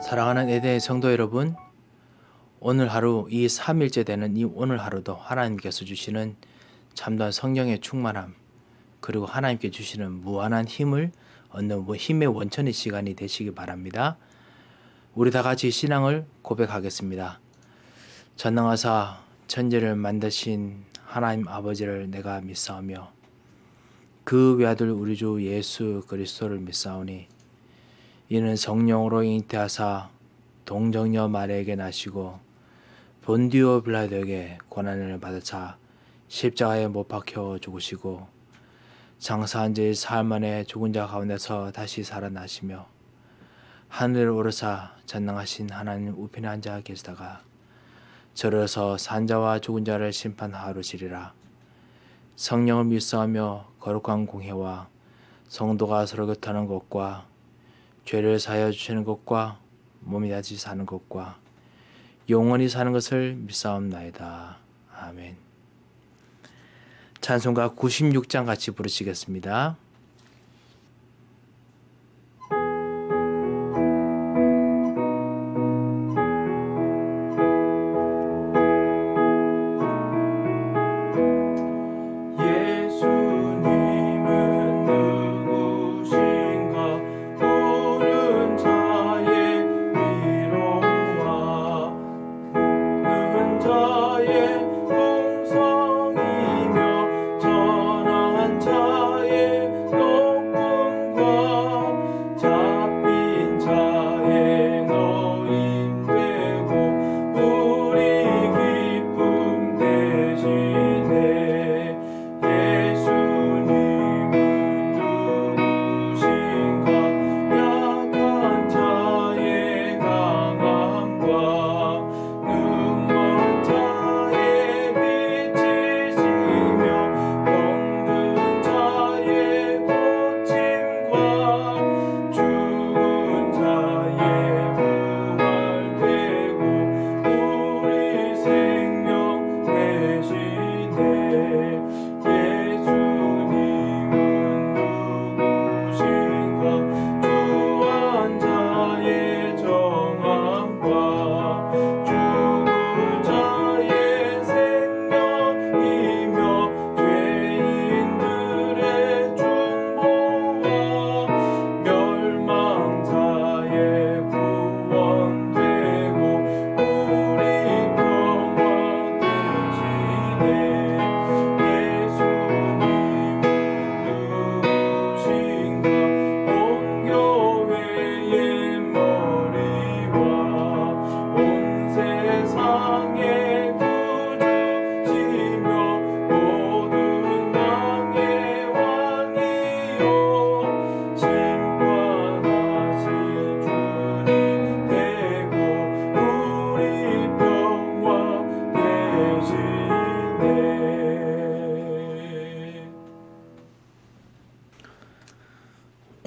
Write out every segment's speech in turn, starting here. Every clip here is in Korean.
사랑하는 에덴의 성도 여러분, 오늘 하루 이 3일째 되는 이 오늘 하루도 하나님께서 주시는 참다운 성령의 충만함, 그리고 하나님께 주시는 무한한 힘을 얻는 힘의 원천의 시간이 되시기 바랍니다. 우리 다 같이 신앙을 고백하겠습니다. 전능하사 천지를 만드신 하나님 아버지를 내가 믿사오며 그 외아들 우리 주 예수 그리스도를 믿사오니 이는 성령으로 잉태하사 동정녀 마리아에게 나시고 본디오 빌라도에게 고난을 받으사 십자가에 못 박혀 죽으시고 장사한 지 사흘 만에 죽은 자 가운데서 다시 살아나시며 하늘에 오르사 전능하신 하나님 우편에 앉아 계시다가 저려서 산 자와 죽은 자를 심판하루시리라. 성령을 믿사오며 거룩한 공회와 성도가 서로 교통하는 것과 죄를 사하여 주시는 것과 몸이 다시 사는 것과 영원히 사는 것을 믿사옵나이다. 아멘. 찬송가 96장 같이 부르시겠습니다.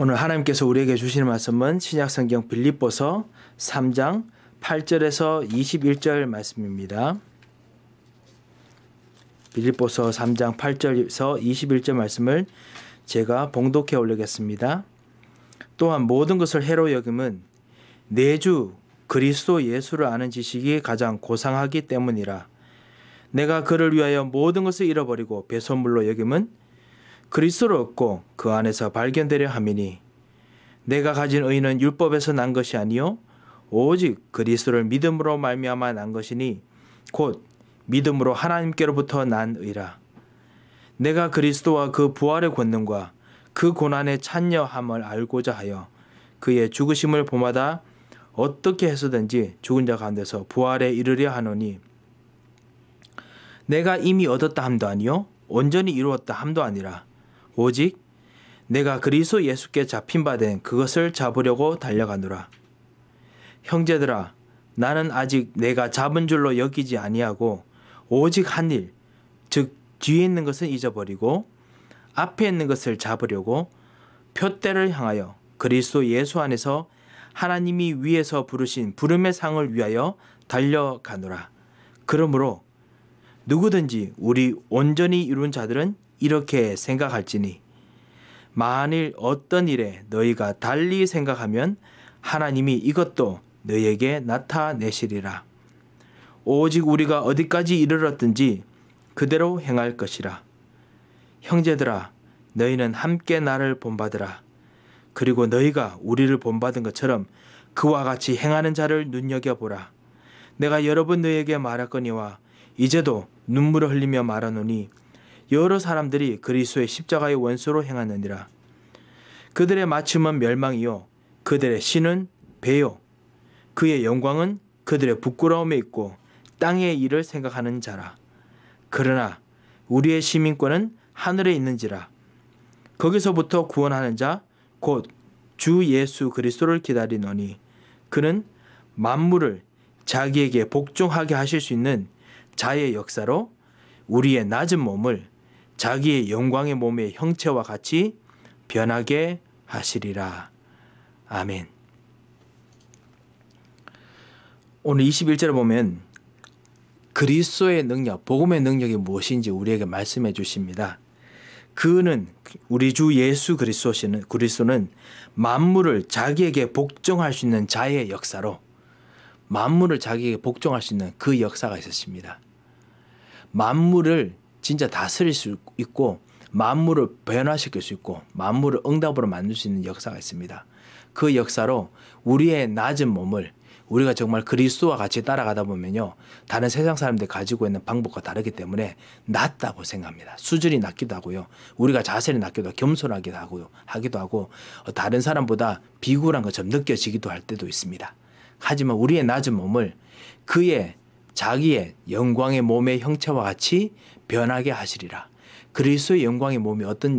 오늘 하나님께서 우리에게 주시는 말씀은 신약성경 빌립보서 3장 8절에서 21절 말씀입니다. 빌립보서 3장 8절에서 21절 말씀을 제가 봉독해 올리겠습니다. 또한 모든 것을 해로 여김은 내 주 그리스도 예수를 아는 지식이 가장 고상하기 때문이라. 내가 그를 위하여 모든 것을 잃어버리고 배설물로 여김은 그리스도를 얻고 그 안에서 발견되려 함이니 내가 가진 의는 율법에서 난 것이 아니요 오직 그리스도를 믿음으로 말미암아 난 것이니 곧 믿음으로 하나님께로부터 난 의라. 내가 그리스도와 그 부활의 권능과 그 고난의 찬여함을 알고자 하여 그의 죽으심을 보마다 어떻게 해서든지 죽은 자 가운데서 부활에 이르려 하노니 내가 이미 얻었다 함도 아니요 온전히 이루었다 함도 아니라 오직 내가 그리스도 예수께 잡힌 바 된 그것을 잡으려고 달려가노라. 형제들아, 나는 아직 내가 잡은 줄로 여기지 아니하고 오직 한 일, 즉 뒤에 있는 것은 잊어버리고 앞에 있는 것을 잡으려고 표대를 향하여 그리스도 예수 안에서 하나님이 위에서 부르신 부름의 상을 위하여 달려가노라. 그러므로 누구든지 우리 온전히 이룬 자들은 이렇게 생각할지니 만일 어떤 일에 너희가 달리 생각하면 하나님이 이것도 너희에게 나타내시리라. 오직 우리가 어디까지 이르렀든지 그대로 행할 것이라. 형제들아, 너희는 함께 나를 본받으라. 그리고 너희가 우리를 본받은 것처럼 그와 같이 행하는 자를 눈여겨보라. 내가 여러 번 너희에게 말하거니와 이제도 눈물을 흘리며 말하노니 여러 사람들이 그리스도의 십자가의 원수로 행하느니라. 그들의 마침은 멸망이요 그들의 신은 배요 그의 영광은 그들의 부끄러움에 있고 땅의 일을 생각하는 자라. 그러나 우리의 시민권은 하늘에 있는지라. 거기서부터 구원하는 자 곧 주 예수 그리스도를 기다리노니 그는 만물을 자기에게 복종하게 하실 수 있는 자의 역사로 우리의 낮은 몸을 자기의 영광의 몸의 형체와 같이 변하게 하시리라. 아멘. 오늘 21절에 보면 그리스도의 능력, 복음의 능력이 무엇인지 우리에게 말씀해 주십니다. 그는 우리 주 예수 그리스도는 만물을 자기에게 복종할 수 있는 자의 역사로 만물을 자기에게 복종할 수 있는 그 역사가 있었습니다. 만물을 진짜 다스릴 수 있고 만물을 변화시킬 수 있고 만물을 응답으로 만들 수 있는 역사가 있습니다. 그 역사로 우리의 낮은 몸을 우리가 정말 그리스도와 같이 따라가다 보면요, 다른 세상 사람들이 가지고 있는 방법과 다르기 때문에 낮다고 생각합니다. 수준이 낮기도 하고요, 우리가 자세히 낮기도 하고 겸손하기도 하고 다른 사람보다 비굴한 것처럼 느껴지기도 할 때도 있습니다. 하지만 우리의 낮은 몸을 그의 자기의 영광의 몸의 형체와 같이 변하게 하시리라. 그리스도의 영광의 몸이 어떤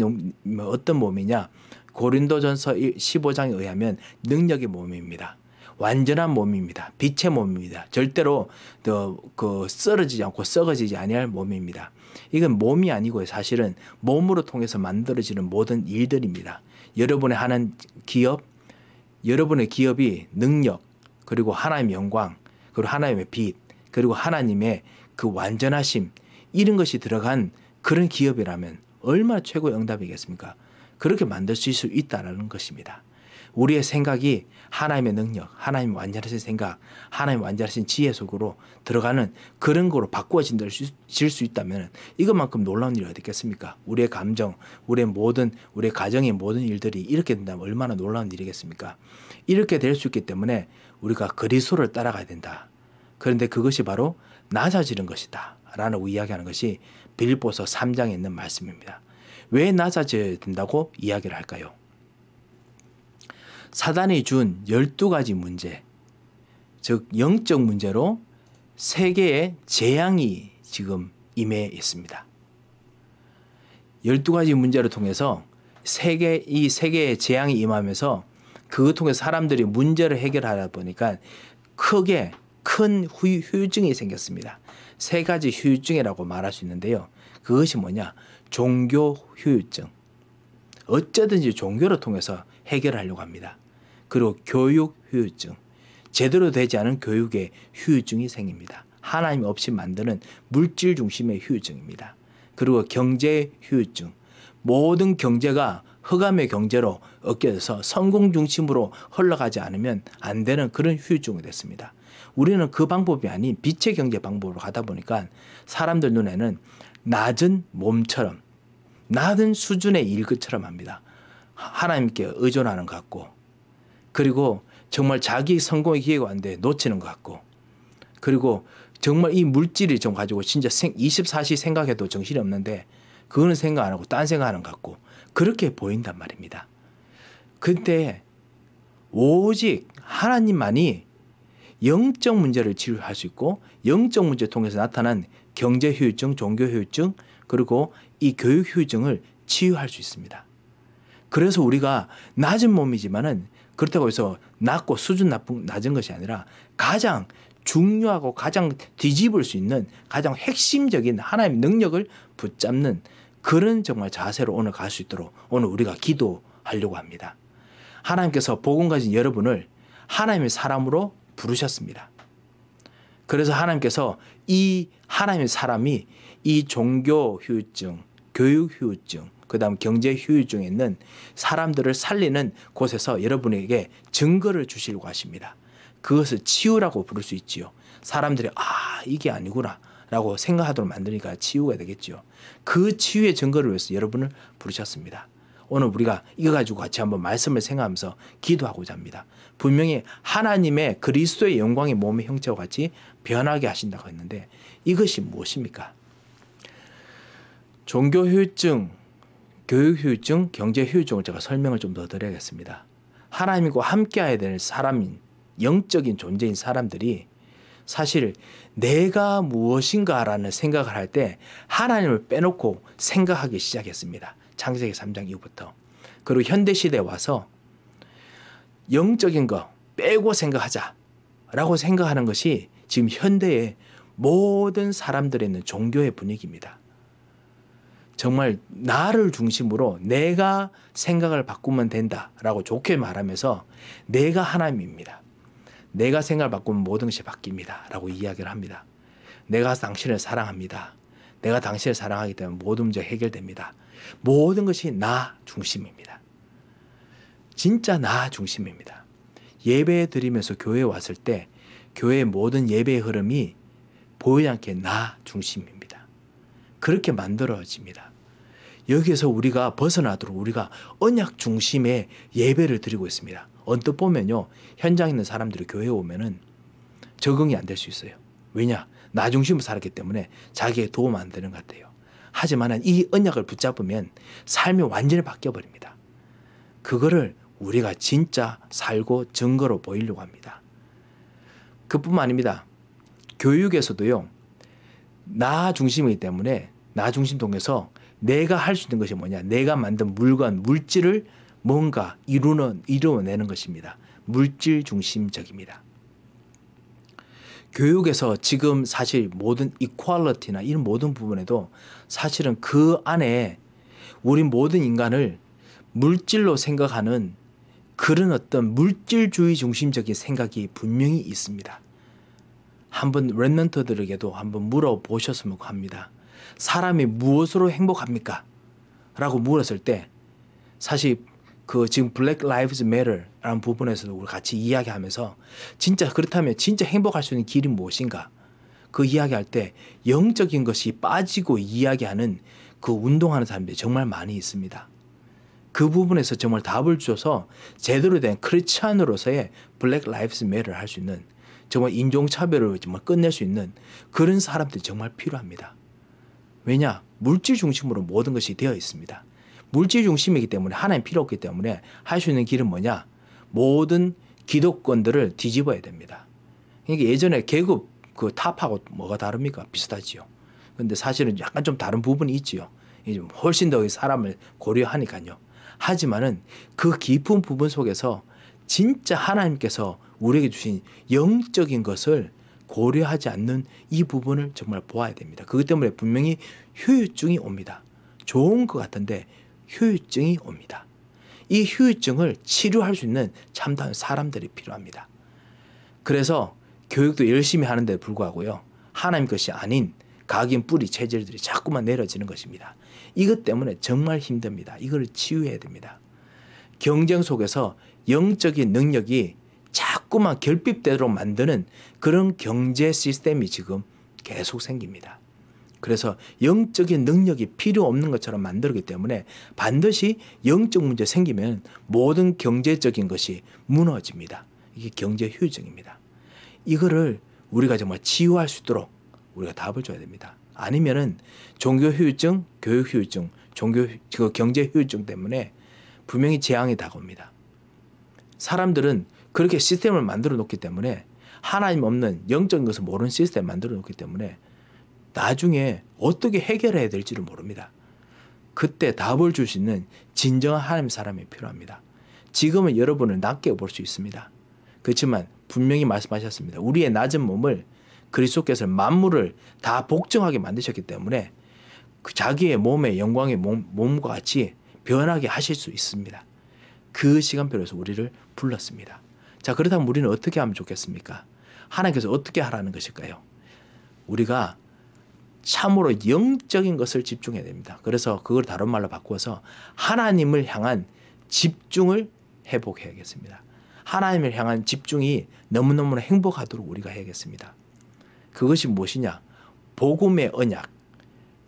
몸이냐? 고린도전서 15장에 의하면 능력의 몸입니다. 완전한 몸입니다. 빛의 몸입니다. 절대로 쓰러지지 않고 썩어지지 아니할 몸입니다. 이건 몸이 아니고요, 사실은 몸으로 통해서 만들어지는 모든 일들입니다. 여러분의 하는 기업, 여러분의 기업이 능력, 그리고 하나님의 영광, 그리고 하나님의 빛, 그리고 하나님의 그 완전하심, 이런 것이 들어간 그런 기업이라면 얼마나 최고의 응답이겠습니까? 그렇게 만들 수 있다는 것입니다. 우리의 생각이 하나님의 능력, 하나님의 완전하신 생각, 하나님의 완전하신 지혜 속으로 들어가는 그런 거로 바꾸어질 수 있다면 이것만큼 놀라운 일이 어디 있겠습니까? 우리의 감정, 우리의 가정의 모든 일들이 이렇게 된다면 얼마나 놀라운 일이겠습니까? 이렇게 될 수 있기 때문에 우리가 그리스도를 따라가야 된다. 그런데 그것이 바로 낮아지는 것이다 라고 이야기하는 것이 빌립보서 3장에 있는 말씀입니다. 왜 낮아져야 된다고 이야기를 할까요? 사단이 준 12가지 문제, 즉 영적 문제로 세계의 재앙이 지금 임해 있습니다. 12가지 문제를 통해서 이 세계의 재앙이 임하면서 그것 통해서 사람들이 문제를 해결하다 보니까 크게 큰 후유증이 생겼습니다. 3가지 후유증이라고 말할 수 있는데요. 그것이 뭐냐? 종교 후유증. 어쩌든지 종교를 통해서 해결하려고 합니다. 그리고 교육 후유증. 제대로 되지 않은 교육의 후유증이 생깁니다. 하나님 없이 만드는 물질 중심의 후유증입니다. 그리고 경제 후유증. 모든 경제가 흑암의 경제로 엮여서 성공 중심으로 흘러가지 않으면 안 되는 그런 후유증이 됐습니다. 우리는 그 방법이 아닌 빛의 경제 방법으로 가다 보니까 사람들 눈에는 낮은 몸처럼, 낮은 수준의 일것처럼 합니다. 하나님께 의존하는 것 같고, 그리고 정말 자기 성공의 기회가 왔는데 놓치는 것 같고, 그리고 정말 이 물질이 좀 가지고 진짜 24시 생각해도 정신이 없는데 그거는 생각 안 하고 딴 생각하는 것 같고, 그렇게 보인단 말입니다. 근데 오직 하나님만이 영적 문제를 치유할 수 있고, 영적 문제를 통해서 나타난 경제 후유증, 종교 후유증, 그리고 이 교육 후유증을 치유할 수 있습니다. 그래서 우리가 낮은 몸이지만은 그렇다고 해서 낮고 수준 낮은 것이 아니라 가장 중요하고 가장 뒤집을 수 있는 가장 핵심적인 하나님의 능력을 붙잡는 그런 정말 자세로 오늘 갈 수 있도록 오늘 우리가 기도하려고 합니다. 하나님께서 복음 가진 여러분을 하나님의 사람으로 부르셨습니다. 그래서 하나님께서 이 하나님의 사람이 이 종교 후유증, 교육 후유증, 그 다음 경제 후유증에 있는 사람들을 살리는 곳에서 여러분에게 증거를 주시려고 하십니다. 그것을 치유라고 부를 수 있지요. 사람들이 이게 아니구나 라고 생각하도록 만드니까 치유가 되겠죠. 그 치유의 증거를 위해서 여러분을 부르셨습니다. 오늘 우리가 이거 가지고 같이 한번 말씀을 생각하면서 기도하고자 합니다. 분명히 하나님의 그리스도의 영광의 몸의 형체와 같이 변하게 하신다고 했는데 이것이 무엇입니까? 종교 효율증, 교육 효율증, 경제 효율증을 제가 설명을 좀 더 드려야겠습니다. 하나님과 함께 해야 되는 사람인, 영적인 존재인 사람들이 사실 내가 무엇인가라는 생각을 할 때 하나님을 빼놓고 생각하기 시작했습니다. 창세기 3장 이후부터. 그리고 현대시대에 와서 영적인 거 빼고 생각하자라고 생각하는 것이 지금 현대의 모든 사람들에 있는 종교의 분위기입니다. 정말 나를 중심으로 내가 생각을 바꾸면 된다라고 좋게 말하면서 내가 하나님입니다. 내가 생각을 바꾸면 모든 것이 바뀝니다 라고 이야기를 합니다. 내가 당신을 사랑합니다. 내가 당신을 사랑하기 때문에 모든 문제가 해결됩니다. 모든 것이 나 중심입니다. 진짜 나 중심입니다. 예배 드리면서 교회에 왔을 때 교회의 모든 예배의 흐름이 보이지 않게 나 중심입니다. 그렇게 만들어집니다. 여기에서 우리가 벗어나도록 우리가 언약 중심의 예배를 드리고 있습니다. 언뜻 보면요, 현장에 있는 사람들이 교회에 오면은 적응이 안 될 수 있어요. 왜냐? 나 중심으로 살았기 때문에 자기의 도움 안 되는 것 같아요. 하지만 이 언약을 붙잡으면 삶이 완전히 바뀌어버립니다. 그거를 우리가 진짜 살고 증거로 보이려고 합니다. 그뿐만 아닙니다. 교육에서도요, 나 중심이기 때문에 나 중심 통해서 내가 할 수 있는 것이 뭐냐? 내가 만든 물건, 물질을 뭔가 이루어내는 것입니다. 물질 중심적입니다. 교육에서 지금 사실 모든 이퀄리티나 이런 모든 부분에도 사실은 그 안에 우리 모든 인간을 물질로 생각하는 그런 어떤 물질주의 중심적인 생각이 분명히 있습니다. 한번 랩런터들에게도 한번 물어보셨으면 합니다. 사람이 무엇으로 행복합니까? 라고 물었을 때 사실 그 지금 Black Lives Matter라는 부분에서도 우리 같이 이야기하면서 진짜 그렇다면 진짜 행복할 수 있는 길이 무엇인가? 그 이야기할 때 영적인 것이 빠지고 이야기하는 그 운동하는 사람들이 정말 많이 있습니다. 그 부분에서 정말 답을 줘서 제대로 된 크리스찬으로서의 Black Lives Matter 할 수 있는 정말 인종차별을 정말 끝낼 수 있는 그런 사람들이 정말 필요합니다. 왜냐? 물질 중심으로 모든 것이 되어 있습니다. 물질 중심이기 때문에 하나님 필요 없기 때문에 할 수 있는 길은 뭐냐? 모든 기독권들을 뒤집어야 됩니다. 그러니까 예전에 계급 그 탑하고 뭐가 다릅니까? 비슷하지요. 근데 사실은 약간 좀 다른 부분이 있지요. 좀 훨씬 더 사람을 고려하니까요. 하지만은 그 깊은 부분 속에서 진짜 하나님께서 우리에게 주신 영적인 것을 고려하지 않는 이 부분을 정말 보아야 됩니다. 그것 때문에 분명히 후유증이 옵니다. 좋은 것 같은데 후유증이 옵니다. 이 후유증을 치료할 수 있는 참다운 사람들이 필요합니다. 그래서 교육도 열심히 하는데 불구하고요, 하나님 것이 아닌 각인 뿌리 체질들이 자꾸만 내려지는 것입니다. 이것 때문에 정말 힘듭니다. 이걸 치유해야 됩니다. 경쟁 속에서 영적인 능력이 자꾸만 결핍되도록 만드는 그런 경제 시스템이 지금 계속 생깁니다. 그래서 영적인 능력이 필요 없는 것처럼 만들기 때문에 반드시 영적 문제 생기면 모든 경제적인 것이 무너집니다. 이게 경제 효율증입니다. 이거를 우리가 정말 치유할 수 있도록 우리가 답을 줘야 됩니다. 아니면은 종교 효율증, 교육 효율증, 경제 효율증 때문에 분명히 재앙이 다가옵니다. 사람들은 그렇게 시스템을 만들어 놓기 때문에 하나님 없는 영적인 것을 모르는 시스템을 만들어 놓기 때문에 나중에 어떻게 해결해야 될지를 모릅니다. 그때 답을 줄 수 있는 진정한 하나님 사람이 필요합니다. 지금은 여러분을 낮게 볼 수 있습니다. 그렇지만 분명히 말씀하셨습니다. 우리의 낮은 몸을 그리스도께서 만물을 다 복종하게 만드셨기 때문에 그 자기의 몸의 영광의 몸과 같이 변하게 하실 수 있습니다. 그 시간표에서 우리를 불렀습니다. 자, 그렇다면 우리는 어떻게 하면 좋겠습니까? 하나님께서 어떻게 하라는 것일까요? 우리가 참으로 영적인 것을 집중해야 됩니다. 그래서 그걸 다른 말로 바꾸어서 하나님을 향한 집중을 회복해야겠습니다. 하나님을 향한 집중이 너무너무 행복하도록 우리가 해야겠습니다. 그것이 무엇이냐? 복음의 언약,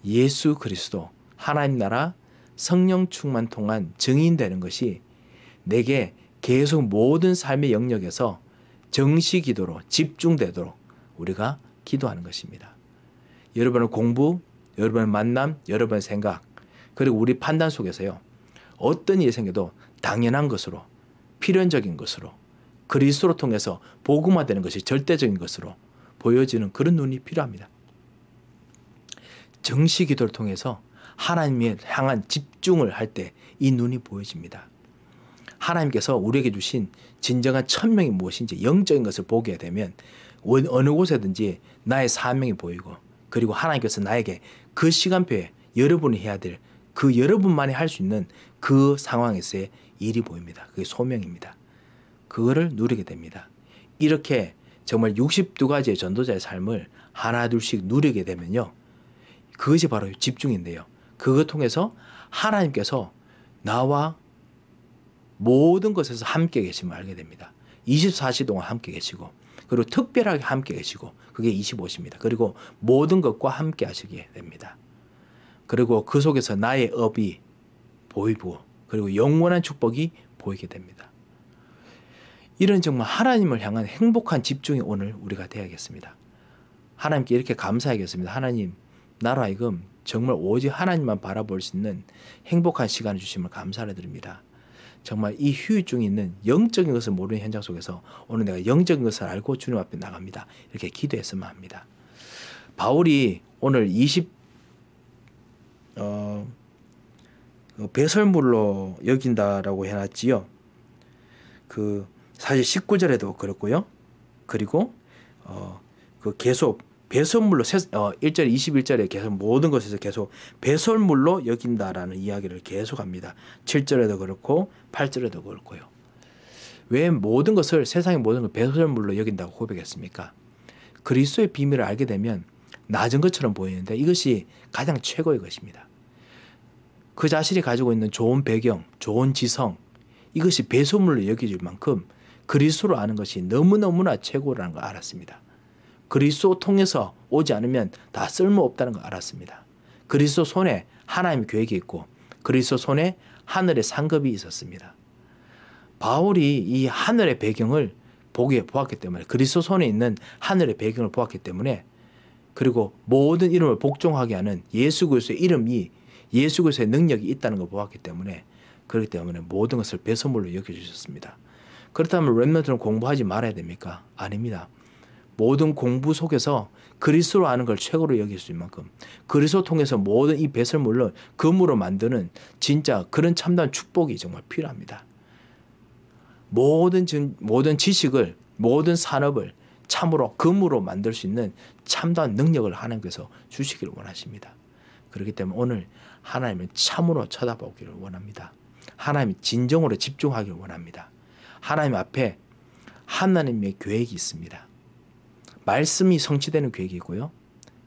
예수 그리스도, 하나님 나라, 성령 충만 통한 증인되는 것이 내게 계속 모든 삶의 영역에서 정시 기도로 집중되도록 우리가 기도하는 것입니다. 여러분의 공부, 여러분의 만남, 여러분의 생각, 그리고 우리 판단 속에서요, 어떤 일이 생겨도 당연한 것으로, 필연적인 것으로, 그리스도로 통해서 복음화되는 것이 절대적인 것으로 보여지는 그런 눈이 필요합니다. 정시 기도를 통해서 하나님에 향한 집중을 할 때 이 눈이 보여집니다. 하나님께서 우리에게 주신 진정한 천명이 무엇인지 영적인 것을 보게 되면 어느 곳에든지 나의 사명이 보이고, 그리고 하나님께서 나에게 그 시간표에 여러분이 해야 될 그 여러분만이 할 수 있는 그 상황에서의 일이 보입니다. 그게 소명입니다. 그거를 누리게 됩니다. 이렇게 정말 62가지의 전도자의 삶을 하나둘씩 누리게 되면요, 그것이 바로 집중인데요. 그것 통해서 하나님께서 나와 모든 것에서 함께 계심을 알게 됩니다. 24시 동안 함께 계시고, 그리고 특별하게 함께 계시고, 그게 25시입니다. 그리고 모든 것과 함께 하시게 됩니다. 그리고 그 속에서 나의 업이 보이고, 그리고 영원한 축복이 보이게 됩니다. 이런 정말 하나님을 향한 행복한 집중이 오늘 우리가 되어야겠습니다. 하나님께 이렇게 감사하겠습니다. 하나님, 나로 하여금 정말 오직 하나님만 바라볼 수 있는 행복한 시간을 주심을 감사를 드립니다. 정말 이 휴유증이 있는 영적인 것을 모르는 현장 속에서 오늘 내가 영적인 것을 알고 주님 앞에 나갑니다. 이렇게 기도했으면 합니다. 바울이 오늘 배설물로 여긴다라고 해놨지요. 사실 19절에도 그렇고요. 그리고 계속 배설물로 1절 21절에 계속 모든 것에서 계속 배설물로 여긴다라는 이야기를 계속합니다. 7절에도 그렇고 8절에도 그렇고요. 왜 모든 것을, 세상의 모든 걸 배설물로 여긴다고 고백했습니까? 그리스도의 비밀을 알게 되면 낮은 것처럼 보이는데 이것이 가장 최고의 것입니다. 그 자신이 가지고 있는 좋은 배경, 좋은 지성, 이것이 배설물로 여겨질 만큼 그리스도를 아는 것이 너무너무나 최고라는 걸 알았습니다. 그리스도 통해서 오지 않으면 다 쓸모없다는 걸 알았습니다. 그리스도 손에 하나님의 계획이 있고, 그리스도 손에 하늘의 상급이 있었습니다. 바울이 이 하늘의 배경을 보았기 때문에, 그리스도 손에 있는 하늘의 배경을 보았기 때문에, 그리고 모든 이름을 복종하게 하는 예수 그리스도의 이름이, 예수 그리스도의 능력이 있다는 걸 보았기 때문에, 그렇기 때문에 모든 것을 배설물로 여겨주셨습니다. 그렇다면 렘넌트는 공부하지 말아야 됩니까? 아닙니다. 모든 공부 속에서 그리스도로 아는 걸 최고로 여길 수 있는 만큼 그리스도 통해서 모든 이 배설물을 금으로 만드는 진짜 그런 참다운 축복이 정말 필요합니다. 모든 지식을, 모든 산업을 참으로 금으로 만들 수 있는 참다운 능력을 하나님께서 주시기를 원하십니다. 그렇기 때문에 오늘 하나님을 참으로 쳐다보기를 원합니다. 하나님 진정으로 집중하기를 원합니다. 하나님 앞에 하나님의 계획이 있습니다. 말씀이 성취되는 계획이고요.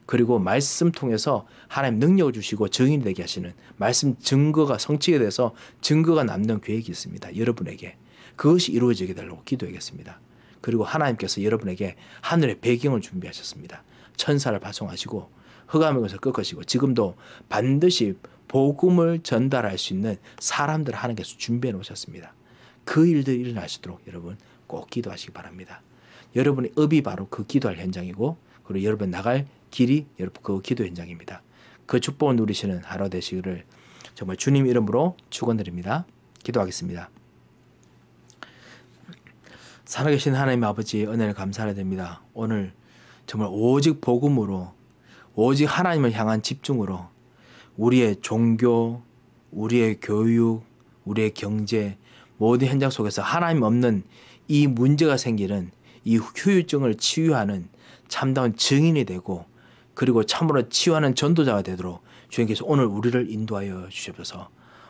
그리고 말씀 통해서 하나님 능력을 주시고 증인이 되게 하시는 말씀 증거가 성취가 돼서 증거가 남는 계획이 있습니다. 여러분에게. 그것이 이루어지게 되려고 기도하겠습니다. 그리고 하나님께서 여러분에게 하늘의 배경을 준비하셨습니다. 천사를 파송하시고 흑암의 것을 꺾으시고 지금도 반드시 복음을 전달할 수 있는 사람들을 하나님께서 준비해 놓으셨습니다. 그 일들이 일어날 수 있도록 여러분 꼭 기도하시기 바랍니다. 여러분의 업이 바로 그 기도할 현장이고, 그리고 여러분 나갈 길이 여러분 그 기도 현장입니다. 그 축복을 누리시는 하루 되시기를 정말 주님 이름으로 축원드립니다. 기도하겠습니다. 살아계신 하나님의 아버지 은혜를 감사드립니다. 오늘 정말 오직 복음으로, 오직 하나님을 향한 집중으로 우리의 종교, 우리의 교육, 우리의 경제 모든 현장 속에서 하나님 없는 이 문제가 생기는 이 후유증을 치유하는 참다운 증인이 되고, 그리고 참으로 치유하는 전도자가 되도록 주님께서 오늘 우리를 인도하여 주셔서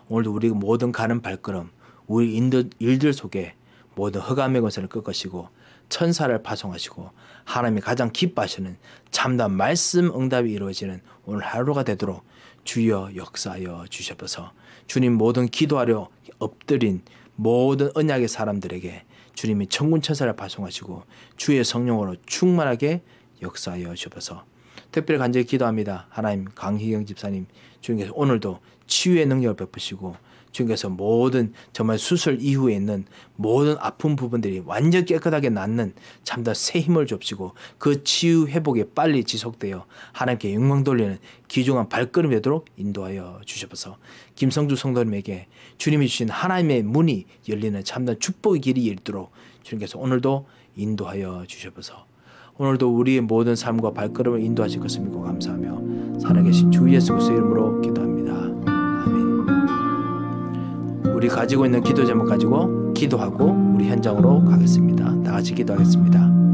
오늘도 우리 모든 가는 발걸음, 우리 일들 속에 모든 흑암의 권세를 꺾으시고 천사를 파송하시고 하나님이 가장 기뻐하시는 참다운 말씀 응답이 이루어지는 오늘 하루가 되도록 주여 역사하여 주셔서 주님 모든 기도하려 엎드린 모든 언약의 사람들에게 주님이 천군 천사를 발송하시고 주의 성령으로 충만하게 역사하여 주옵소서. 특별히 간절히 기도합니다. 하나님, 강희경 집사님 주님께서 오늘도 치유의 능력을 베푸시고 주님께서 모든 정말 수술 이후에 있는 모든 아픈 부분들이 완전 깨끗하게 낫는 참다 새 힘을 줍시고 그 치유 회복이 빨리 지속되어 하나님께 영광 돌리는 귀중한 발걸음이 되도록 인도하여 주셔서 김성주 성도님에게 주님이 주신 하나님의 문이 열리는 참된 축복의 길이 열도록 주님께서 오늘도 인도하여 주셔서 오늘도 우리의 모든 삶과 발걸음을 인도하실 것을 믿고 감사하며 살아계신 주 예수 그리스도의 이름으로 기도합니다. 아멘. 우리 가지고 있는 기도 제목 가지고 기도하고 우리 현장으로 가겠습니다. 다 같이 기도하겠습니다.